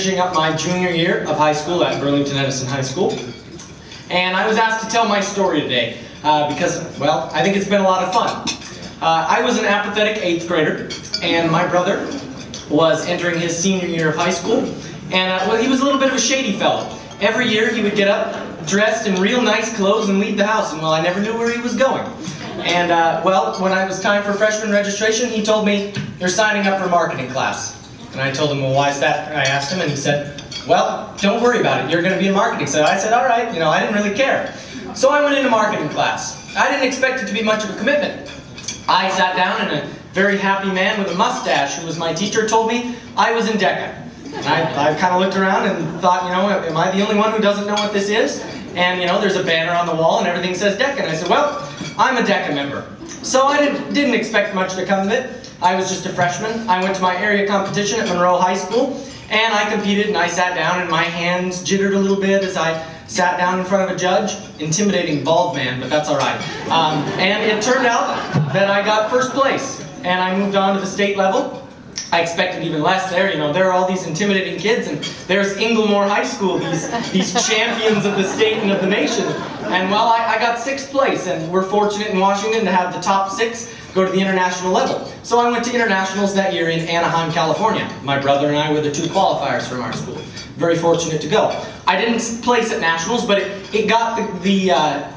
finishing up my junior year of high school at Burlington Edison High School. And I was asked to tell my story today because, well, I think it's been a lot of fun. I was an apathetic 8th grader, and my brother was entering his senior year of high school. And well, he was a little bit of a shady fellow. Every year he would get up, dressed in real nice clothes, and leave the house, and well, I never knew where he was going. And well, when it was time for freshman registration, he told me, "You're signing up for marketing class." And I told him, "Well, why is that?" I asked him, and he said, "Well, don't worry about it. You're going to be in marketing." So I said, "All right," I didn't really care. So I went into marketing class. I didn't expect it to be much of a commitment. I sat down, and a very happy man with a mustache, who was my teacher, told me I was in DECA. And I kind of looked around and thought, am I the only one who doesn't know what this is? And, there's a banner on the wall and everything says DECA. And I said, well, I'm a DECA member. So I didn't expect much to come of it. I was just a freshman. I went to my area competition at Monroe High School, and I competed, and I sat down, and my hands jittered a little bit as I sat down in front of a judge. Intimidating bald man, but that's all right. And it turned out that I got first place, and I moved on to the state level. I expected even less there. There are all these intimidating kids, and there's Inglemoor High School, these champions of the state and of the nation. And well, I got 6th place, and we're fortunate in Washington to have the top 6 go to the international level. So I went to internationals that year in Anaheim, California. My brother and I were the 2 qualifiers from our school. Very fortunate to go. I didn't place at nationals, but it got the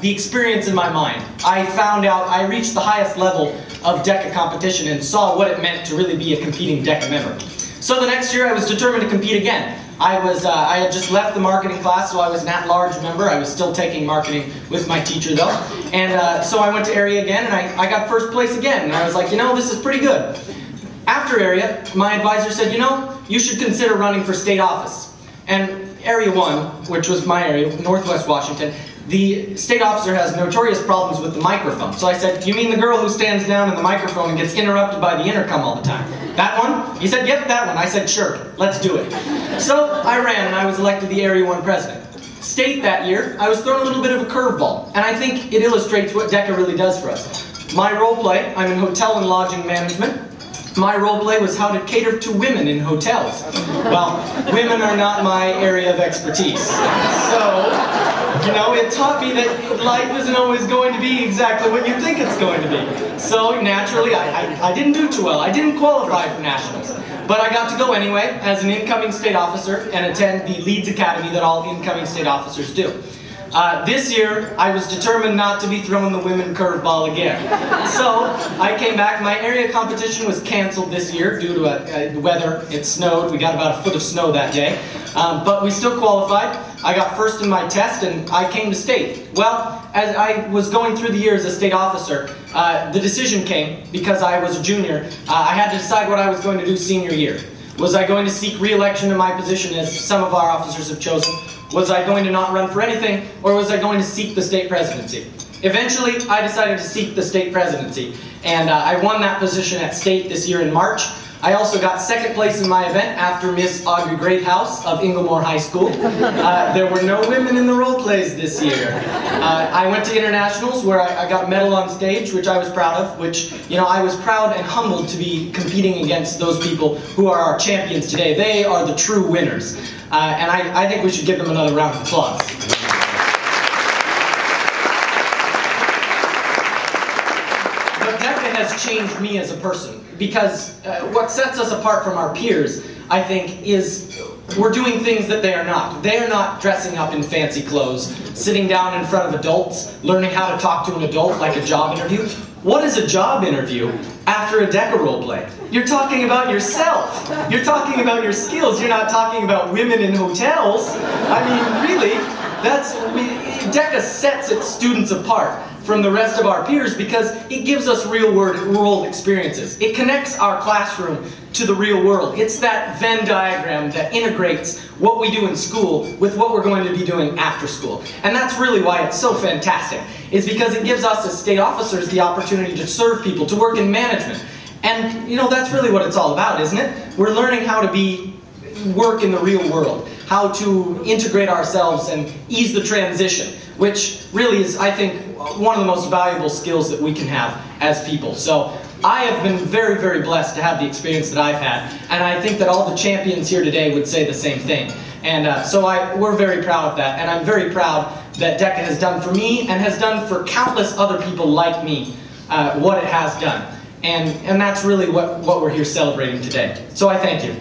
experience in my mind. I found out, I reached the highest level of DECA competition and saw what it meant to really be a competing DECA member. So the next year I was determined to compete again. I had just left the marketing class, so I was an at-large member. I was still taking marketing with my teacher though. And so I went to area again, and I got first place again. And I was like, this is pretty good. After area, my advisor said, you should consider running for state office. And Area 1, which was my area, Northwest Washington, the state officer has notorious problems with the microphone. So I said, "You mean the girl who stands down in the microphone and gets interrupted by the intercom all the time? That one?" He said, "Yep, that one." I said, "Sure, let's do it." So I ran, and I was elected the Area 1 president. State that year, I was thrown a little bit of a curveball, and I think it illustrates what DECA really does for us. My role play, I'm in hotel and lodging management. My role play was how to cater to women in hotels. Well, women are not my area of expertise. So, it taught me that life isn't always going to be exactly what you think it's going to be. So, naturally, I didn't do too well. I didn't qualify for nationals. But I got to go anyway as an incoming state officer and attend the Leeds Academy that all incoming state officers do. This year, I was determined not to be throwing the women curveball again. So, I came back. My area competition was canceled this year due to the weather. It snowed. We got about a foot of snow that day. But we still qualified. I got first in my test, and I came to state. Well, as I was going through the year as a state officer, the decision came, because I was a junior, I had to decide what I was going to do senior year. Was I going to seek re-election in my position, as some of our officers have chosen? Was I going to not run for anything, or was I going to seek the state presidency? Eventually, I decided to seek the state presidency, and I won that position at state this year in March. I also got 2nd place in my event after Miss Audrey Greathouse of Inglemoor High School. There were no women in the role plays this year. I went to internationals where I got a medal on stage, which I was proud of, which, I was proud and humbled to be competing against those people who are our champions today. They are the true winners. And I think we should give them another round of applause. But DECA has changed me as a person, because what sets us apart from our peers, I think, is we're doing things that they are not. They are not dressing up in fancy clothes, sitting down in front of adults, learning how to talk to an adult like a job interview. What is a job interview after a DECA role play? You're talking about yourself. You're talking about your skills. You're not talking about women in hotels. I mean, really, DECA sets its students apart from the rest of our peers because it gives us real-world experiences. It connects our classroom to the real world. It's that Venn diagram that integrates what we do in school with what we're going to be doing after school. And that's really why it's so fantastic, is because it gives us as state officers the opportunity to serve people, to work in management. And, that's really what it's all about, isn't it? We're learning how to work in the real world, how to integrate ourselves and ease the transition, which really is, I think, one of the most valuable skills that we can have as people. So I have been very, very blessed to have the experience that I've had, and I think that all the champions here today would say the same thing. And so we're very proud of that, and I'm very proud that DECA has done for me and has done for countless other people like me what it has done. And that's really what we're here celebrating today. So I thank you.